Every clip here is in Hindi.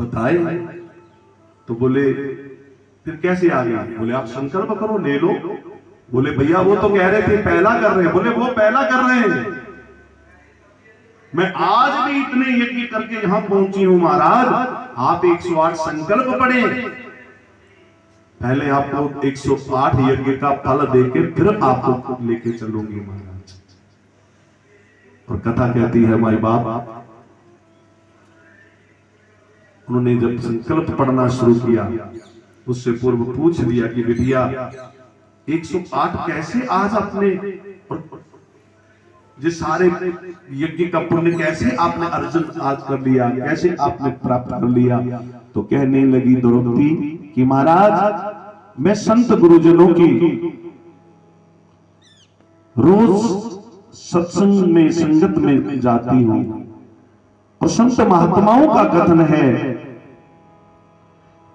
बताए। तो बोले फिर कैसे आ गया? बोले आप संकल्प करो, ले लो। बोले भैया वो तो कह रहे थे पहला कर रहे हैं। बोले वो पहला कर रहे हैं, मैं आज भी इतने यज्ञ करके यहां पहुंची हूं महाराज। आप 108 संकल्प पढ़े, पहले आपको 108 यज्ञ का फल देके फिर आपको लेके चलूंगी महाराज। और कथा कहती है माई बाप, उन्होंने जब संकल्प पढ़ना शुरू किया उससे पूर्व पूछ लिया कि बिटिया 108 कैसे आज अपने जिस सारे यज्ञ का पुण्य कैसे आपने अर्जन आज कर लिया, कैसे आपने प्राप्त कर लिया? तो कहने लगी द्रौपदी कि महाराज मैं संत गुरुजनों की रोज सत्संग में संगत में जाती हूं और संत महात्माओं का कथन है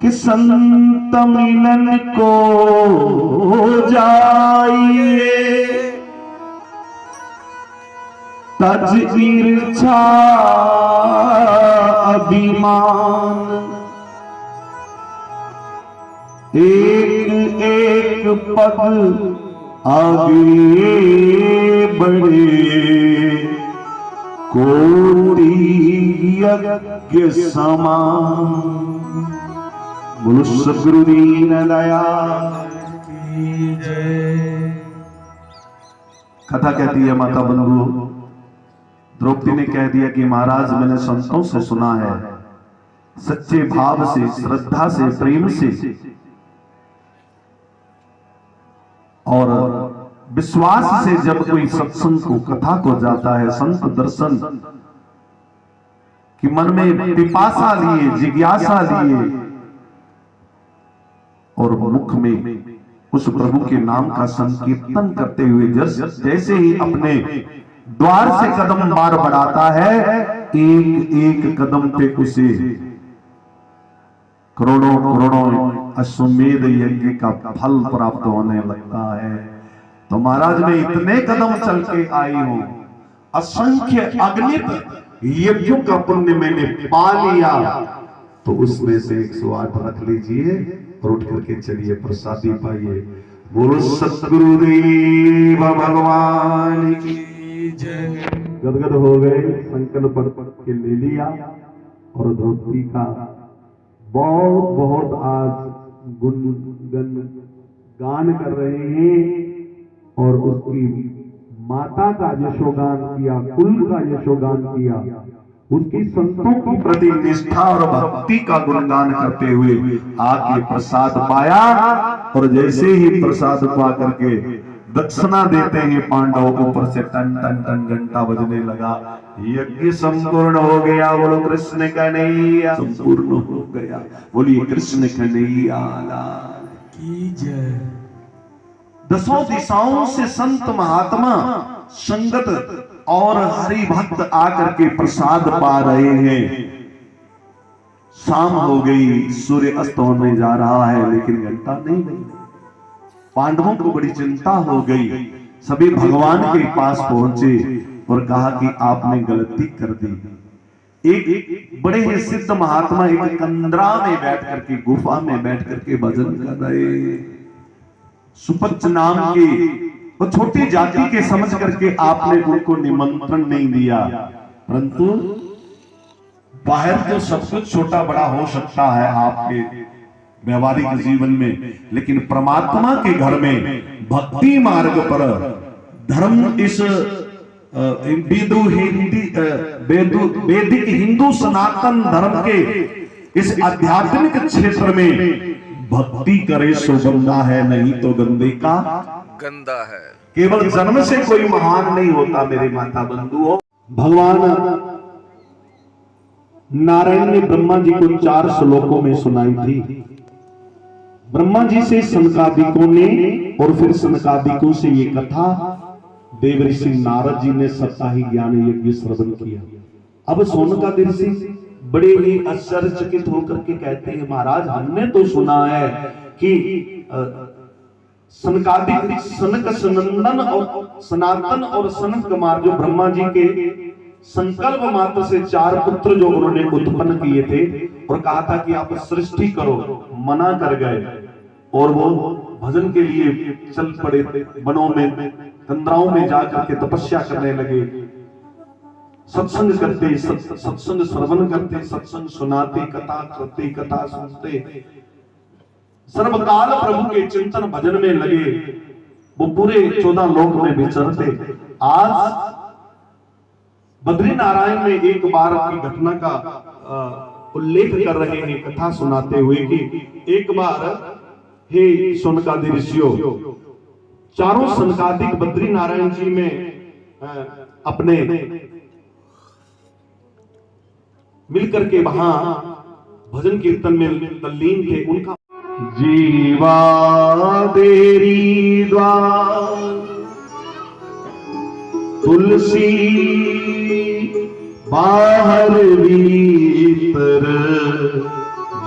कि संत मिलन को जाइए तज ईर्षा अभिमान, एक एक पग आगे बढ़े कोटि यज्ञ समान। बोलो सद्गुरु दीन दयाल की जय। कथा कहती है माता बंधु, द्रौपदी ने कह दिया कि महाराज मैंने संतों से सुना है सच्चे भाव से, श्रद्धा से, प्रेम से और विश्वास से जब कोई सत्संग को, कथा को जाता है, संत दर्शन कि मन में पिपासा लिए, जिज्ञासा लिए और मुख में उस प्रभु के नाम का संकीर्तन करते हुए जैसे ही अपने द्वार से कदम बार बढ़ाता है, एक एक कदम पे उसे करोड़ों करोड़ों अश्वमेध यज्ञ का फल प्राप्त होने लगता है। तो महाराज मैं इतने कदम चल के आई हूं, असंख्य अगणित यज्ञों का पुण्य मैंने पा लिया, तो उसमें से 108 रख लीजिए और उठ करके चलिए प्रसादी पाइए। बोलो सतगुरुदेव भगवान की जय। गदगद हो गए, संकल्प पढ़ के ले लिया और द्रौपदी का बहुत बहुत आज गुणगन गान कर रहे हैं और उसकी माता का यशोगान किया, कुल का यशोगान किया, उसकी संतों की प्रति निष्ठा और भक्ति का गुणगान करते हुए आके प्रसाद पाया। और जैसे ही प्रसाद पा करके दक्षिणा देते हैं पांडवों को, ऊपर से टन टन टन घंटा बजने लगा। यज्ञ संपूर्ण हो गया। बोलो कृष्ण कन्हैया संपूर्ण हो गया। बोलिए कृष्ण कन्हैया लाल की जय। दसों दिशाओं से संत महात्मा संगत और हरि भक्त आकर के प्रसाद पा रहे हैं। शाम हो गई, सूर्य अस्त होने जा रहा है, लेकिन घंटा नहीं गई। पांडवों को बड़ी चिंता हो गई। सभी भगवान के पास पहुंचे और कहा कि आपने गलती कर दी। एक बड़े ही सिद्ध महात्मा एक कंदरा में बैठ करके, गुफा में बैठ करके भजन कर रहे। सुपच नाम के वो छोटी जाति के समझ करके आपने उनको निमंत्रण नहीं दिया, परंतु बाहर तो सब कुछ छोटा बड़ा हो सकता है आपके व्यवहारिक जीवन में, लेकिन परमात्मा के घर में भक्ति मार्ग पर धर्म इस वैदिक हिंदू सनातन धर्म के इस आध्यात्मिक क्षेत्र में भक्ति करे सो गंदा है, नहीं तो गंदे का गंदा है। केवल जन्म से कोई महान नहीं होता मेरे माता बंधुओं। भगवान नारायण ने ब्रह्मा जी को 4 श्लोकों में सुनाई थी। ब्रह्मा जी से सनकादिकों ने और फिर सनकादिकों से ये कथा देवऋषि नारद जी ने सप्ताही ज्ञान यज्ञ श्रवण किया। अब सौनकादि ऋषि बड़े ही आश्चर्यचकित होकर के कहते हैं, महाराज हमने तो सुना है कि सनक सनंदन और सनातन और सनत कुमार जो ब्रह्मा जी के संकल्प मात्र से 4 पुत्र जो उन्होंने उत्पन्न किए थे और कहा था कि आप सृष्टि करो, मना कर गए और वो भजन के लिए चल पड़े, वनों में कंदराओं में जाकर के तपस्या करने लगे, सत्संग करते, सत्संग श्रवण करते, सत्संग सुनाते, कथा करते, कथा सुनते, सर्वकाल प्रभु के चिंतन भजन में लगे, वो पूरे 14 लोक में विचरते। आज बद्री नारायण में एक बार की घटना का उल्लेख कर रहे हैं कथा सुनाते हुए कि एक बार हे सनकादि ऋषियों, चारों सनकादिक बद्री नारायण जी में अपने मिलकर के वहां भजन कीर्तन में तल्लीन थे। उनका जीवा तेरी द्वार तुलसी बाहर भीतर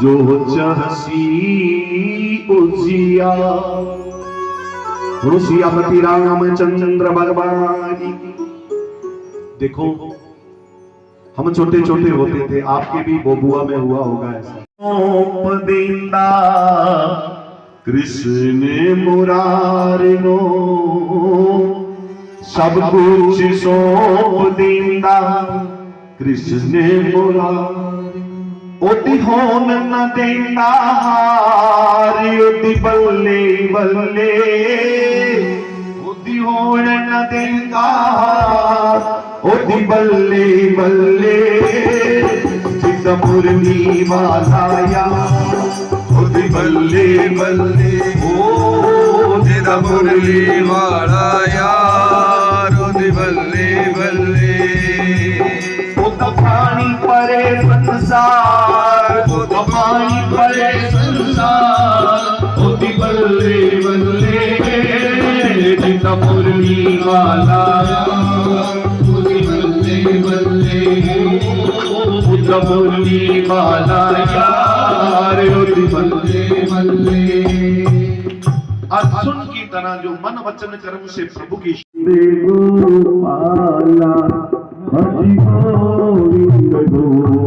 जो चहसी उजिया। सियापति रामचंद्र भगवान की। देखो हम छोटे छोटे होते थे, आपके भी बोबुआ में हुआ होगा ऐसा। देंदा कृष्ण मुरारी नो सब कुछ सौंप देंदा कृष्ण मुरारी। ओती होन न देंदा हारी, ओती बल्ले बल्ले, ओती होन न देंदा हार, ओती बल्ले बल्ले। चित मुरली वाला यार, ओती बल्ले बल्ले, ओ चित मुरली वाला यार, ओती बल्ले बल्ले। पानी परे संसार, पानी परे संसार, ओती बल्ले बल्ले। चित मुरली वाला ओती बल्ले बल्ले, चित मुरली वाला यार, ओती बल्ले बल्ले। अर्जुन की तरह जो मन वचन कर्म से प्रभु की हरि गोविंद गोविंद